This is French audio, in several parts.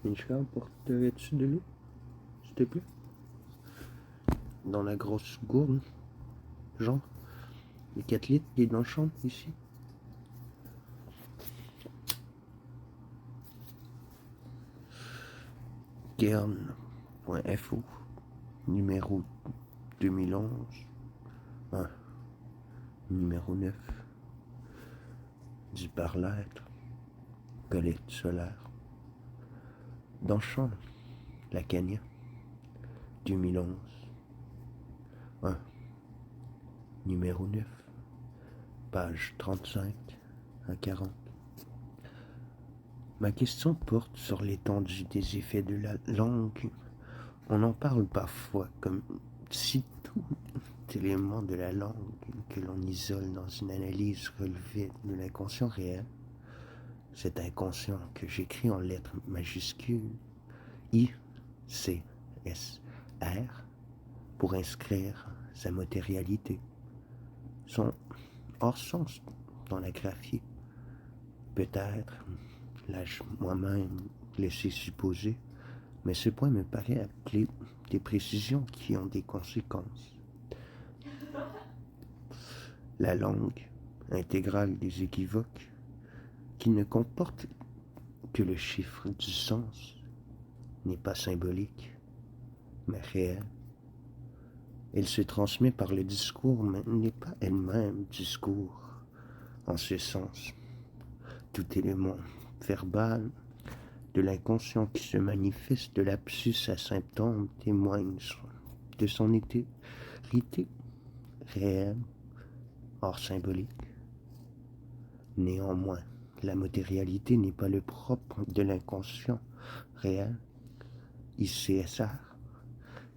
Minchka, apporterais-tu de l'eau, s'il te plaît? Dans la grosse gourde, genre, les 4 litres qui est dans la chambre, ici. Kern.fo, numéro 2011, numéro 9, dit par lettre, Colette solaire. Dans champ, la Cagna, 2011, numéro 9, page 35 à 40. Ma question porte sur l'étendue des effets de la langue. On en parle parfois comme si tout élément de la langue que l'on isole dans une analyse relevait de l'inconscient réel. Cet inconscient que j'écris en lettres majuscules ICSR pour inscrire sa matérialité. Son hors-sens dans la graphie. Peut-être l'ai-je moi-même laissé supposer, mais ce point me paraît appeler des précisions qui ont des conséquences. La langue intégrale des équivoques qui ne comporte que le chiffre du sens n'est pas symbolique, mais réel. Elle se transmet par le discours, mais n'est pas elle-même discours. En ce sens, tout élément verbal de l'inconscient qui se manifeste de lapsus à symptômes témoigne de son intégrité réelle, hors symbolique. Néanmoins, la matérialité n'est pas le propre de l'inconscient réel, ICSR.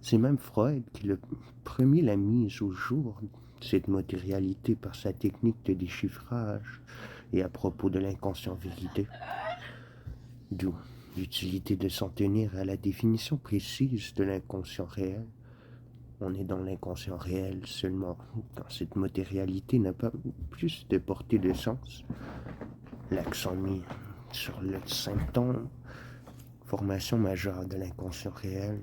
C'est même Freud qui le premier l'a mise au jour, cette matérialité, par sa technique de déchiffrage et à propos de l'inconscient vérité. D'où l'utilité de s'en tenir à la définition précise de l'inconscient réel. On est dans l'inconscient réel seulement quand cette matérialité n'a pas plus de portée de sens. L'accent mis sur le symptôme, formation majeure de l'inconscient réel,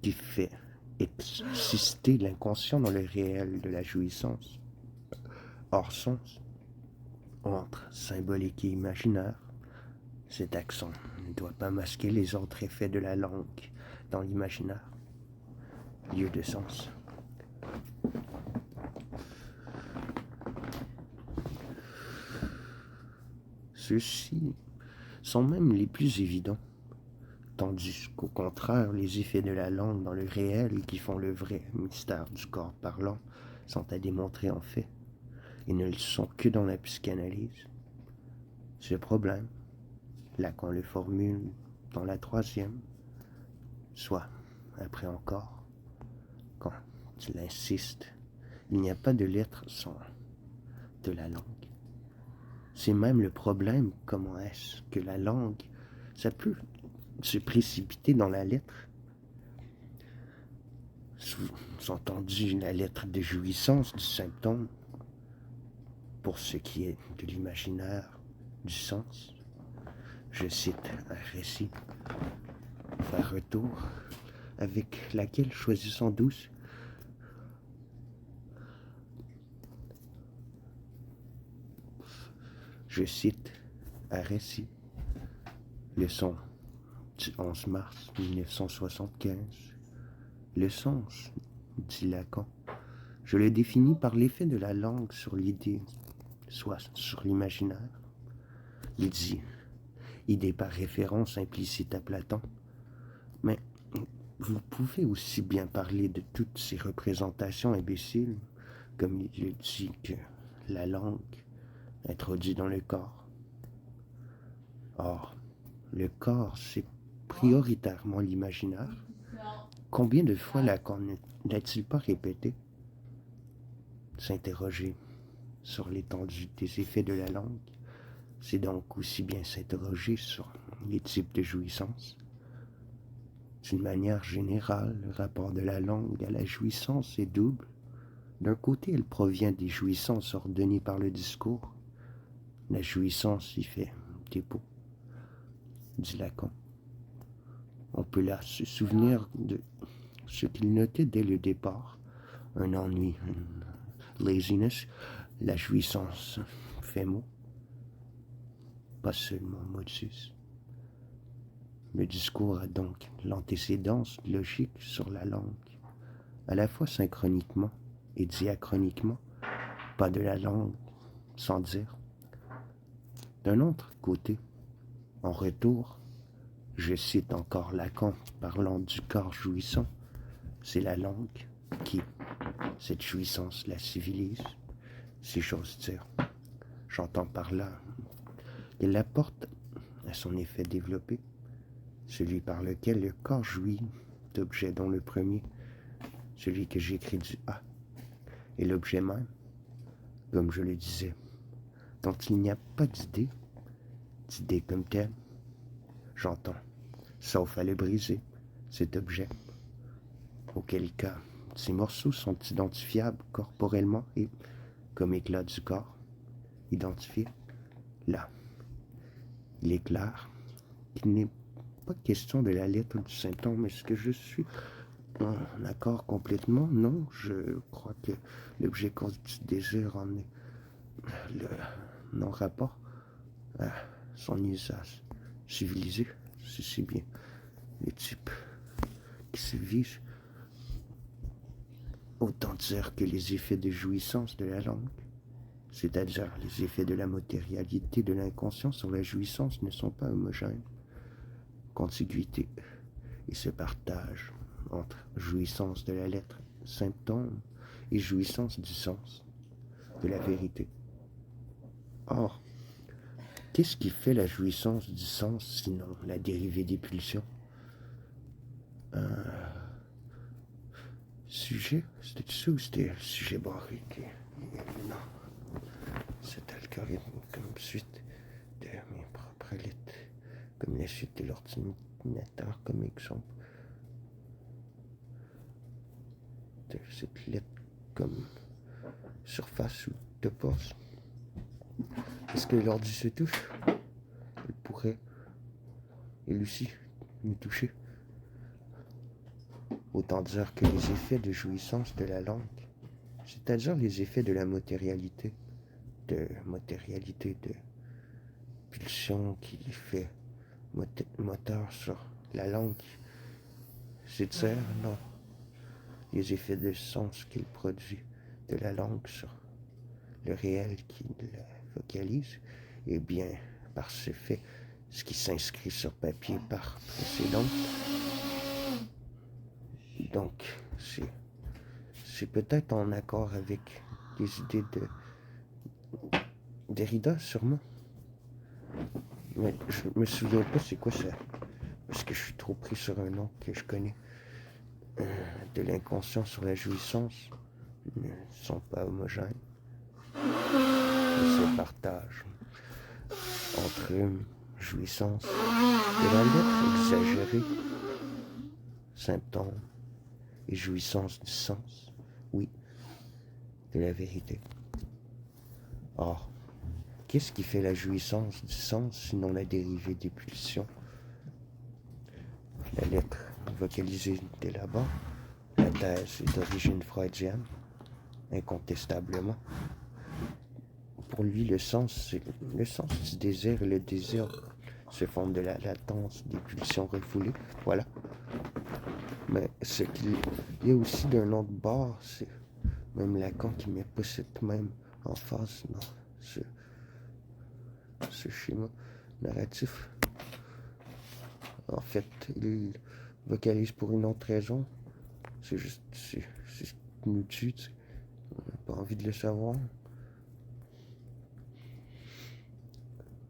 qui fait exister l'inconscient dans le réel de la jouissance. Hors sens, entre symbolique et imaginaire, cet accent ne doit pas masquer les autres effets de la langue dans l'imaginaire. Lieu de sens. Ceux-ci sont même les plus évidents, tandis qu'au contraire, les effets de la langue dans le réel qui font le vrai mystère du corps parlant sont à démontrer en fait, et ne le sont que dans la psychanalyse. Ce problème, Lacan le formule dans la 3e, soit, après encore, quand il insiste, il n'y a pas de lettre sans de la langue. C'est même le problème, comment est-ce que la langue, ça peut se précipiter dans la lettre. Sous-entendu, la lettre de jouissance du symptôme, pour ce qui est de l'imaginaire, du sens. Je cite un récit, faire retour, avec laquelle, choisissant douce, je cite un récit, leçon du 11 mars 1975. Le sens, dit Lacan, je le définis par l'effet de la langue sur l'idée, soit sur l'imaginaire. Il dit, idée par référence implicite à Platon, mais vous pouvez aussi bien parler de toutes ces représentations imbéciles, comme il dit que la langue introduit dans le corps. Or, le corps, c'est prioritairement l'imaginaire. Combien de fois Lacan n'a-t-il pas répété? S'interroger sur l'étendue des effets de la langue, c'est donc aussi bien s'interroger sur les types de jouissance. D'une manière générale, le rapport de la langue à la jouissance est double. D'un côté, elle provient des jouissances ordonnées par le discours. La jouissance y fait dépôt, dit Lacan. On peut là se souvenir de ce qu'il notait dès le départ, un ennui, une laziness, la jouissance fait mot, pas seulement modus. Le discours a donc l'antécédence logique sur la langue, à la fois synchroniquement et diachroniquement, pas de la langue sans dire. D'un autre côté, en retour, je cite encore Lacan parlant du corps jouissant, c'est la langue qui, cette jouissance, la civilise, si j'ose dire. J'entends par là qu'elle apporte à son effet développé, celui par lequel le corps jouit d'objets dont le premier, celui que j'écris du A, est l'objet même, comme je le disais, dont il n'y a pas d'idée comme telle, j'entends, sauf à le briser, cet objet, auquel cas ces morceaux sont identifiables corporellement et, comme éclat du corps, identifiés, là. Il est clair qu'il n'est pas question de la lettre du symptôme. Est-ce que je suis en accord complètement? Non, je crois que l'objet cause du désir en est le non-rapport à son usage civilisé. C'est bien les types qui se visent. Autant dire que les effets de jouissance de la langue, c'est-à-dire les effets de la matérialité de l'inconscient sur la jouissance, ne sont pas homogènes. Contiguïté et ce partage entre jouissance de la lettre symptôme et jouissance du sens, de la vérité. Or, qu'est-ce qui fait la jouissance du sens sinon la dérivée des pulsions? Sujet? C'était ça ou c'était sujet barré? Non. Cet algorithme comme suite de mes propres lettres, comme la suite de l'ordinateur comme exemple. De cette lettre comme surface ou de pause. Est-ce que l'ordi se touche? Il pourrait, elle aussi, nous toucher. Autant dire que les effets de jouissance de la langue, c'est-à-dire les effets de la matérialité de pulsion qui fait moteur sur la langue, c'est-à-dire non, les effets de sens qu'il produit de la langue sur le réel qui la vocalise, et bien par ce fait, ce qui s'inscrit sur papier par précédent. Donc, c'est peut-être en accord avec les idées de Derrida, sûrement. Mais je me souviens pas c'est quoi ça, parce que je suis trop pris sur un nom que je connais. De l'inconscient sur la jouissance ne sont pas homogènes. Ils se partagent entre jouissance de la lettre exagérée, symptôme, et jouissance du sens, oui, de la vérité. Or, qu'est-ce qui fait la jouissance du sens sinon la dérivée des pulsions? La lettre vocalisée dès là-bas, la thèse est d'origine freudienne, incontestablement. Pour lui, le sens du désir et le désir se fondent de la latence des pulsions refoulées, voilà. Mais ce qu'il y a aussi d'un autre bord, c'est même Lacan qui met pas cette même emphase dans ce schéma narratif. En fait, il vocalise pour une autre raison. C'est juste, c'est ce qui nous tue, tu sais. On n'a pas envie de le savoir.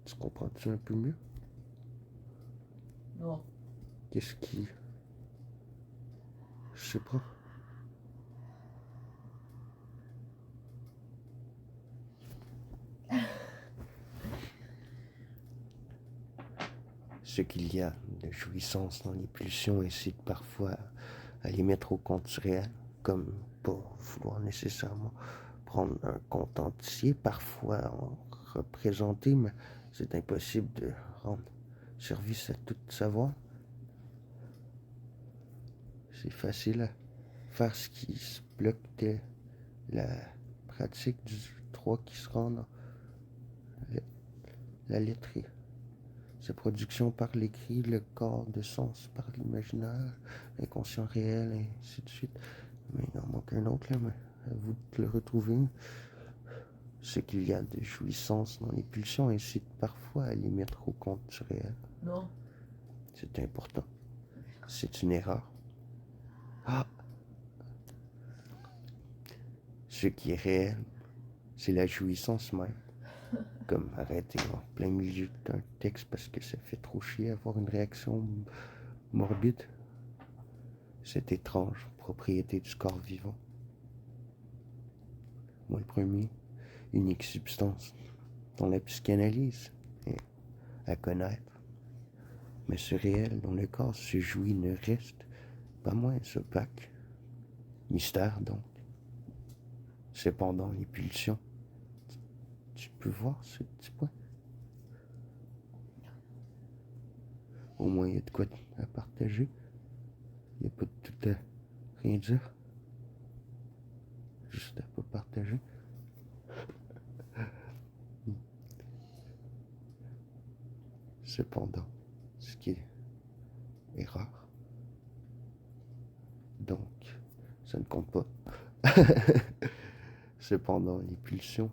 Tu comprends-tu un peu mieux? Non. Qu'est-ce qui... Je sais pas. Ce qu'il y a de jouissance dans les pulsions incite parfois à les mettre au compte du réel, comme pas vouloir nécessairement prendre un compte entier, parfois en représenter, mais c'est impossible de rendre service à tout savoir. c'est facile à faire ce qui se bloque de la pratique du 3 qui se rend dans la lettre. Sa production par l'écrit, le corps de sens par l'imaginaire, l'inconscient réel, et ainsi de suite. Mais il en manque un autre, là, mais à vous de le retrouver. Ce qu'il y a de jouissance dans les pulsions incite parfois à les mettre au compte du réel. Non. C'est important. C'est une erreur. Ah! Ce qui est réel, c'est la jouissance même. Comme arrêter en plein milieu d'un texte parce que ça fait trop chier avoir une réaction morbide. Cette étrange propriété du corps vivant. Moi, le premier, unique substance dont la psychanalyse est à connaître. Mais ce réel dont le corps se jouit ne reste pas moins opaque. Mystère, donc. Cependant, les pulsions. Tu peux voir ce petit point? Au moins, il y a de quoi à partager. Il n'y a pas de tout à rien dire. Juste à pas partager. Cependant, ce qui est rare. Donc, ça ne compte pas. Cependant, les pulsions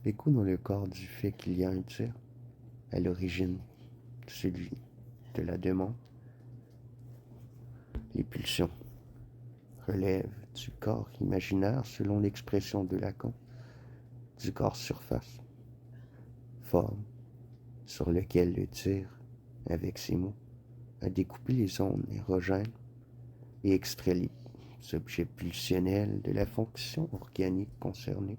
échouent dans le corps du fait qu'il y a un tiers à l'origine, celui de la demande. Les pulsions relèvent du corps imaginaire selon l'expression de Lacan, du corps surface, forme, sur lequel le tir, avec ses mots, a découpé les ondes érogènes et extrait les objets pulsionnels de la fonction organique concernée.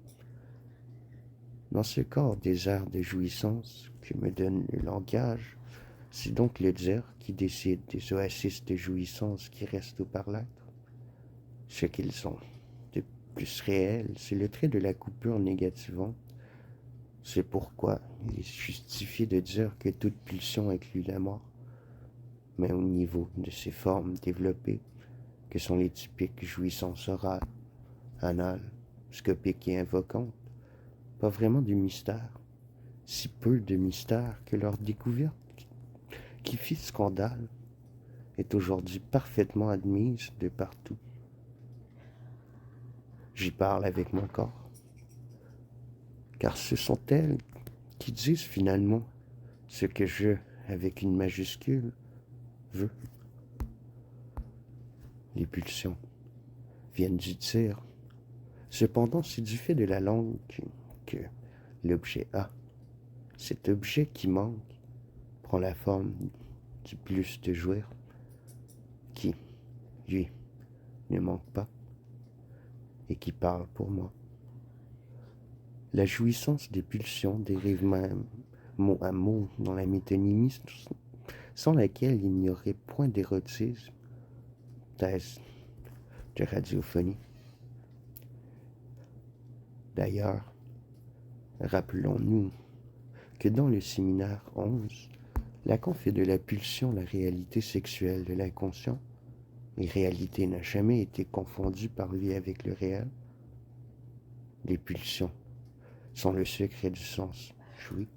Dans ce corps désert de jouissance que me donne le langage, c'est donc le dire qui décide des oasis de jouissance qui restent par l'être. Ce qu'ils sont de plus réel, c'est le trait de la coupure négativante. C'est pourquoi il est justifié de dire que toute pulsion inclut la mort, mais au niveau de ces formes développées, que sont les typiques jouissances orales, anales, scopiques et invocantes, pas vraiment de mystère, si peu de mystère que leur découverte, qui fit scandale, est aujourd'hui parfaitement admise de partout. J'y parle avec mon corps, car ce sont elles qui disent finalement ce que je, avec une majuscule, veux. Les pulsions viennent du tir. Cependant, c'est du fait de la langue que l'objet a. Cet objet qui manque prend la forme du plus de jouir, qui, lui, ne manque pas, et qui parle pour moi. La jouissance des pulsions dérive même mot à mot dans la métonymie, sans laquelle il n'y aurait point d'érotisme, thèse de radiophonie. D'ailleurs, rappelons-nous que dans le séminaire 11, Lacan fait de la pulsion la réalité sexuelle de l'inconscient, et réalité n'a jamais été confondue par lui avec le réel. Les pulsions sont le secret du sens joui,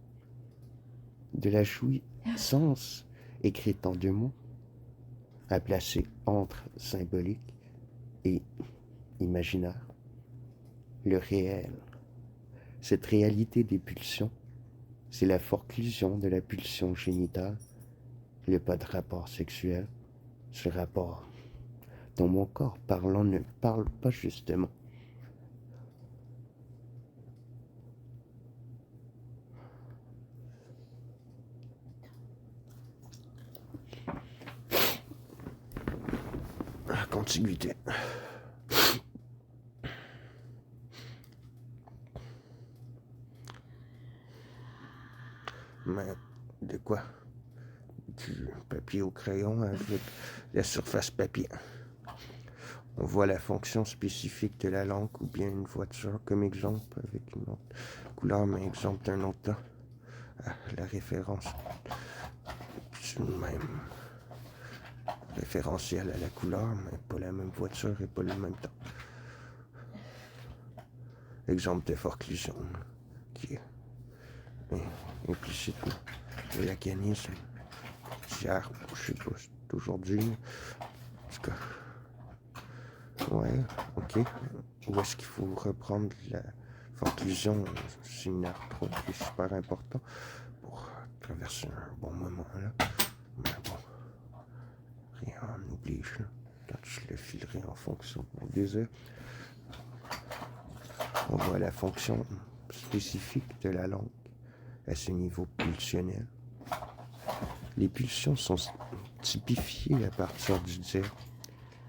de la jouissance écrite en 2 mots, à placer entre symbolique et imaginaire. Le réel, cette réalité des pulsions, c'est la forclusion de la pulsion génitale, le pas de rapport sexuel, ce rapport dont mon corps parlant ne parle pas justement. Contiguïté. Mais de quoi? Du papier au crayon avec la surface papier. On voit la fonction spécifique de la langue ou bien une voiture comme exemple avec une autre couleur, mais exemple d'un autre temps. La référence du même référentiel à la couleur, mais pas la même voiture et pas le même temps. Exemple de forclusion, qui est implicitement le lacanisme d'hier, je sais pas, d'aujourd'hui. En tout cas, ouais, ok. Où est-ce qu'il faut reprendre la forclusion séminaire 3, qui est super important pour traverser un bon moment là. Mais bon, rien n'oblige. Quand je le filerai en fonction de mon désir, on voit la fonction spécifique de la langue à ce niveau pulsionnel. Les pulsions sont typifiées à partir du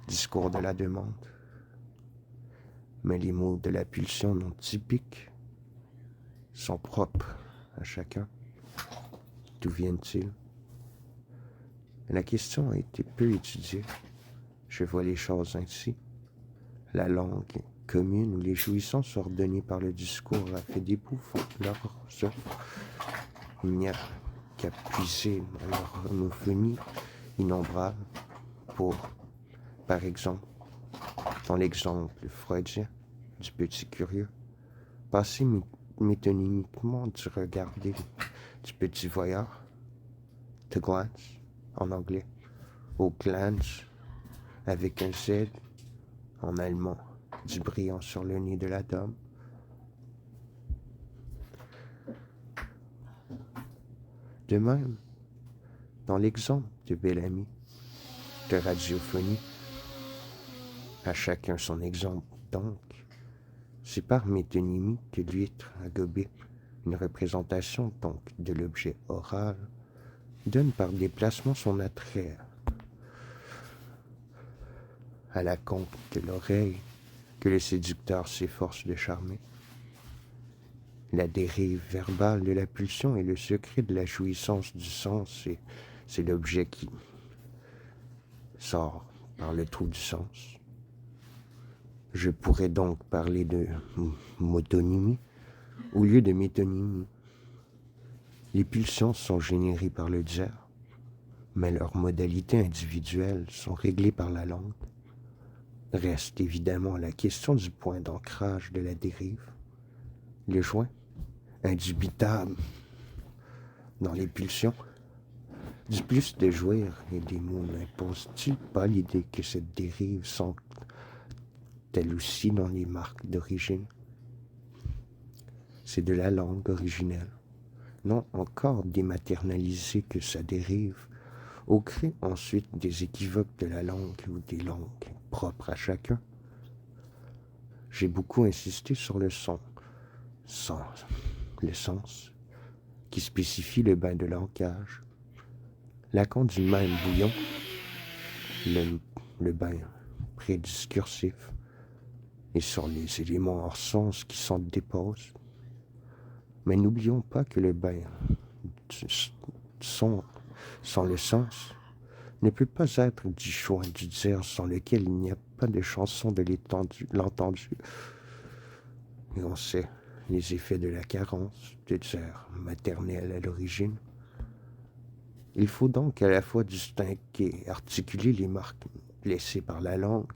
discours de la demande. Mais les mots de la pulsion non typiques sont propres à chacun. D'où viennent-ils? La question a été peu étudiée. Je vois les choses ainsi. La langue commune où les jouissances ordonnées par le discours a fait débout font leurs œuvres. Il n'y a qu'à puiser dans leur homophonie innombrable pour, par exemple, dans l'exemple freudien du petit curieux, passer métonymiquement du regarder du petit voyeur, to glance en anglais, au glance avec un Z en allemand, du brillant sur le nez de la dame. De même, dans l'exemple de Bellamy, de radiophonie, à chacun son exemple donc, c'est par métonymie que l'huître à gober, une représentation donc de l'objet oral, donne par déplacement son attrait à la conque de l'oreille que le séducteur s'efforce de charmer. La dérive verbale de la pulsion est le secret de la jouissance du sens et c'est l'objet qui sort par le trou du sens. Je pourrais donc parler de motonymie au lieu de métonymie. Les pulsions sont générées par le dière, mais leurs modalités individuelles sont réglées par la langue. Reste évidemment la question du point d'ancrage de la dérive. Le joint, indubitable dans les pulsions, du plus de jouir et des mots n'impose-t-il pas l'idée que cette dérive sont elles aussi dans les marques d'origine? C'est de la langue originelle, non encore dématérialisée que sa dérive, au crée ensuite des équivoques de la langue ou des langues propres à chacun. J'ai beaucoup insisté sur le son, le sens, qui spécifie le bain de langage. Lacan du même bouillon, le bain prédiscursif, et sur les éléments hors sens qui s'en déposent. Mais n'oublions pas que le bain du son sans le sens ne peut pas être du choix du dire sans lequel il n'y a pas de chanson de l'entendu. Et on sait les effets de la carence de dire maternelle à l'origine. Il faut donc à la fois distinguer et articuler les marques laissées par la langue,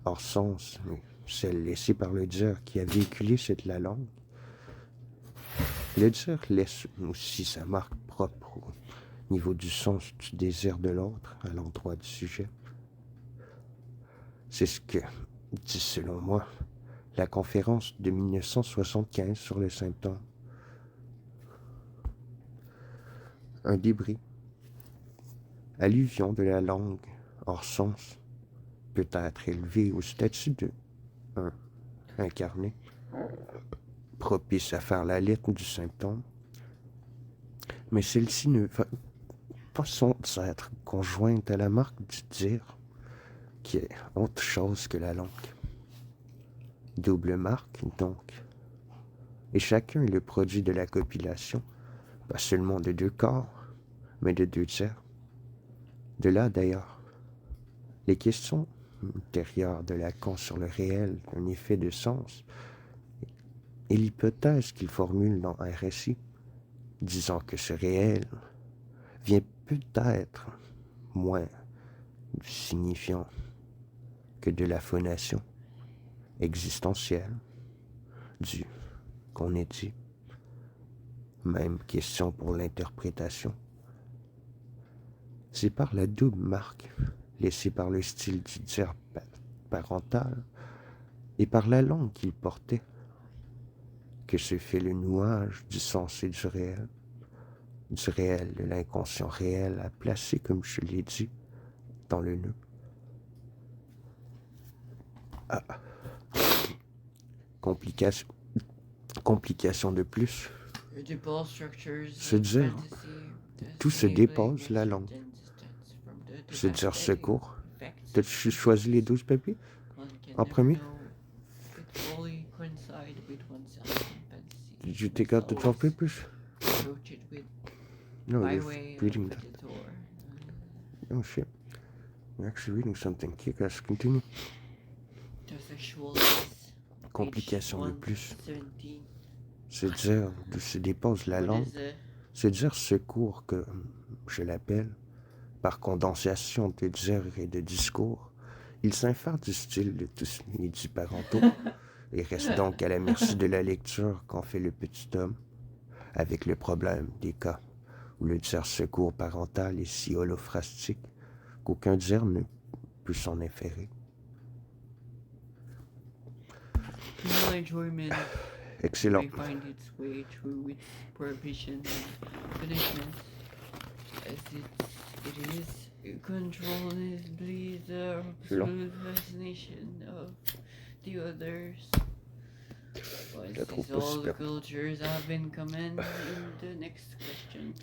hors sens, celles laissées par le dire qui a véhiculé la langue. Le dire laisse aussi sa marque propre au niveau du sens du désir de l'autre à l'endroit du sujet. C'est ce que dit, selon moi, la conférence de 1975 sur les symptômes. Un débris, alluvion de la langue hors sens, peut être élevé au statut de incarné, propice à faire la lettre du symptôme, mais celle-ci ne va pas sans être conjointe à la marque du dire, qui est autre chose que la langue. Double marque, donc. Et chacun est le produit de la copulation, pas seulement de deux corps, mais de deux tiers. De là, d'ailleurs, les questions ultérieures de Lacan sur le réel d'un effet de sens et l'hypothèse qu'il formule dans RSI, disant que ce réel vient peut-être moins du signifiant que de la phonation existentielle, du qu'on est dit. Même question pour l'interprétation. C'est par la double marque laissée par le style du dire parental et par la langue qu'il portait que se fait le nouage du sens et du réel de l'inconscient réel à placer, comme je l'ai dit, dans le nœud. Ah. Complication de plus. Se dire, tout se dépose la langue. Se dire secours. T'as-tu choisi les 12 papiers en premier? Did you take out the 12 papers? No, you're reading that. Oh shit. You're actually reading something. Okay, guys, continue. Complication de plus. Se dire d'où se dépose la langue. Se dire secours, que je l'appelle, par condensation de dire et de discours. Il s'infère du style de tous les dits parentaux et reste donc à la merci de la lecture qu'en fait le petit homme, avec le problème des cas où le dire secours parental est si holophrastique qu'aucun dire ne peut s'en inférer. Excellent. Je la trouve pas super.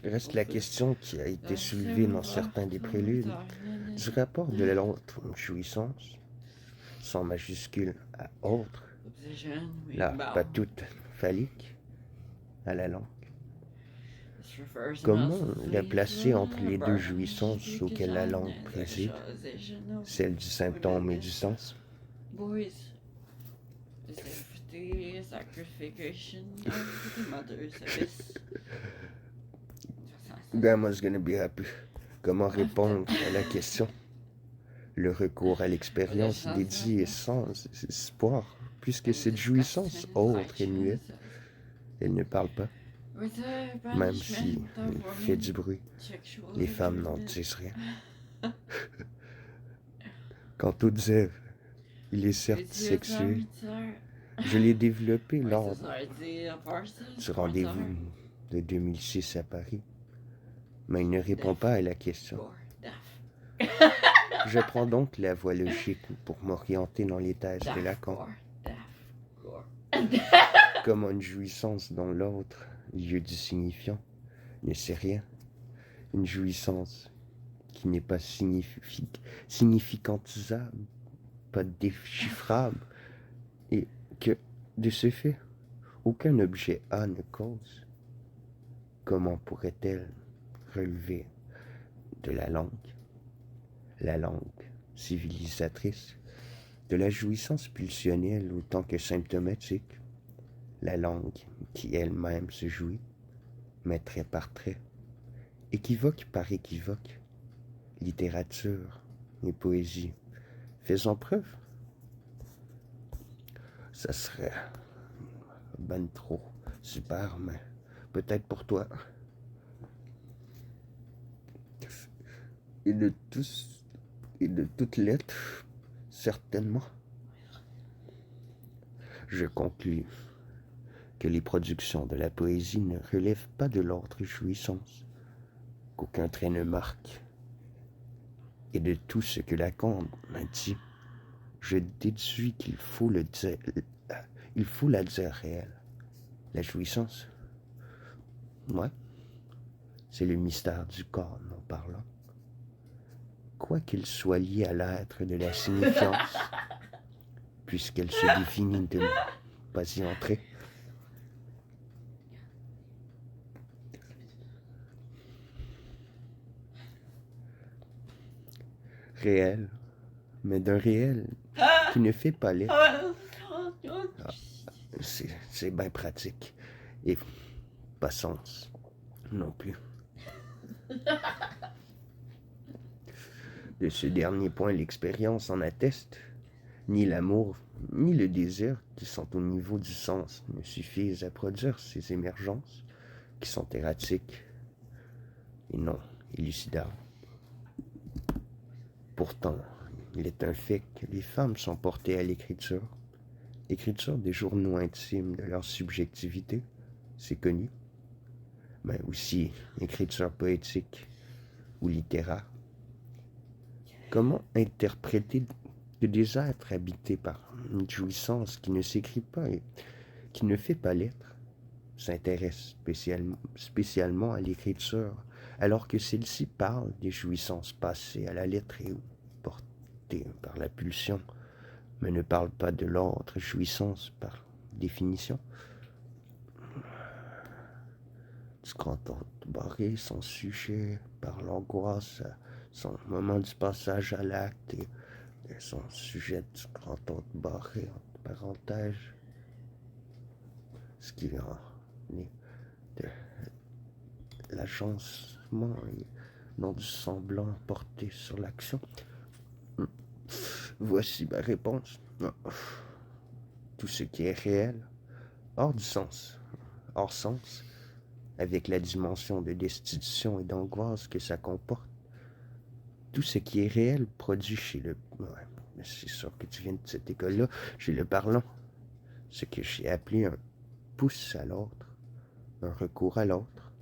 Reste la question qui a été soulevée dans certains des préludes du rapport de l'autre jouissance, sans majuscule à autre, là, pas toute phallique, à la langue. Comment la placer entre les deux jouissances auxquelles la langue préside, celle du symptôme et du sens? Grandma's gonna be happy. Comment répondre à la question? Le recours à l'expérience dédiée est sans espoir, puisque cette jouissance autre et muette, elle ne parle pas. Même si elle fait du bruit, les femmes n'en disent rien. Quant au dire, il est certes sexué. Je l'ai développé lors du rendez-vous de 2006 à Paris, mais il ne répond pas à la question. Je prends donc la voie logique pour m'orienter dans les thèses de Lacan. Comme une jouissance dont l'autre, lieu du signifiant, ne sait rien. Une jouissance qui n'est pas significantisable, pas déchiffrable, et que, de ce fait, aucun objet A ne cause. Comment pourrait-elle relever de la langue civilisatrice, de la jouissance pulsionnelle autant que symptomatique, la langue qui elle-même se jouit, mais trait par trait, équivoque par équivoque, littérature et poésie, faisant preuve. Ça serait ben trop super, mais peut-être pour toi. Et de toutes lettres, certainement. Je conclus que les productions de la poésie ne relèvent pas de l'autre jouissance, qu'aucun trait ne marque. Et de tout ce que Lacan m'a dit, je déduis qu'il faut la dire réelle. La jouissance, ouais, c'est le mystère du corps en parlant. Quoi qu'il soit lié à l'être de la signifiance, puisqu'elle se définit de ne pas y entrer. Réel, mais d'un réel qui ne fait pas l'être. Ah, c'est bien pratique. Et pas sens non plus. De ce dernier point, l'expérience en atteste. Ni l'amour, ni le désir, qui sont au niveau du sens, ne suffisent à produire ces émergences, qui sont erratiques et non élucidables. Pourtant, il est un fait que les femmes sont portées à l'écriture des journaux intimes de leur subjectivité, c'est connu, mais aussi écriture poétique ou littéraire. Comment interpréter que des êtres habités par une jouissance qui ne s'écrit pas et qui ne fait pas l'être s'intéressent spécialement à l'écriture, alors que celle-ci parle des jouissances passées à la lettre et portées par la pulsion, mais ne parle pas de l'autre jouissance par définition. Du grand ordre barré, son sujet par l'angoisse, son moment du passage à l'acte et son sujet du grand ordre barré, entre parenthèses, ce qui en est de l'agencement et non du semblant porté sur l'action. Voici ma réponse. Tout ce qui est réel, hors du sens, hors sens, avec la dimension de destitution et d'angoisse que ça comporte. Tout ce qui est réel produit chez le... Ouais, mais c'est sûr que tu viens de cette école-là, chez le parlant. Ce que j'ai appelé un pouce à l'autre, un recours à l'autre,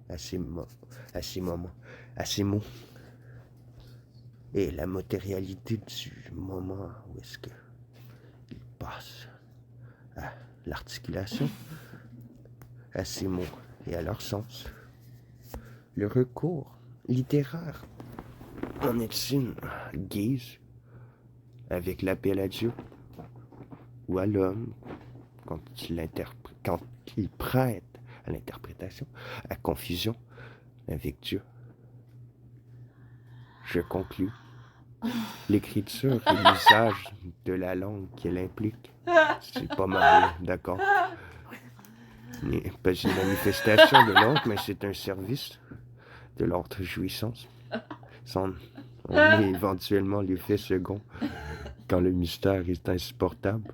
à ces moments, à ces mots. Et la matérialité du moment où est-ce que il passe à l'articulation, à ces mots et à leur sens. Le recours littéraire en est une guise avec l'appel à Dieu ou à l'homme quand il prête à l'interprétation, à confusion avec Dieu. Je conclus. L'écriture et l'usage de la langue qu'elle implique, c'est pas mal, d'accord? n'est pas une manifestation de l'autre, mais c'est un service de l'autre jouissance. On est éventuellement l'effet second quand le mystère est insupportable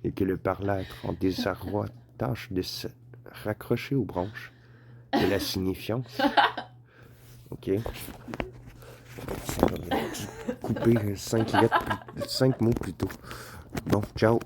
et que le parlâtre en désarroi tâche de se raccrocher aux branches de la signifiance. Ok? J'aurais dû couper 5 mots plus tôt. Bon, ciao!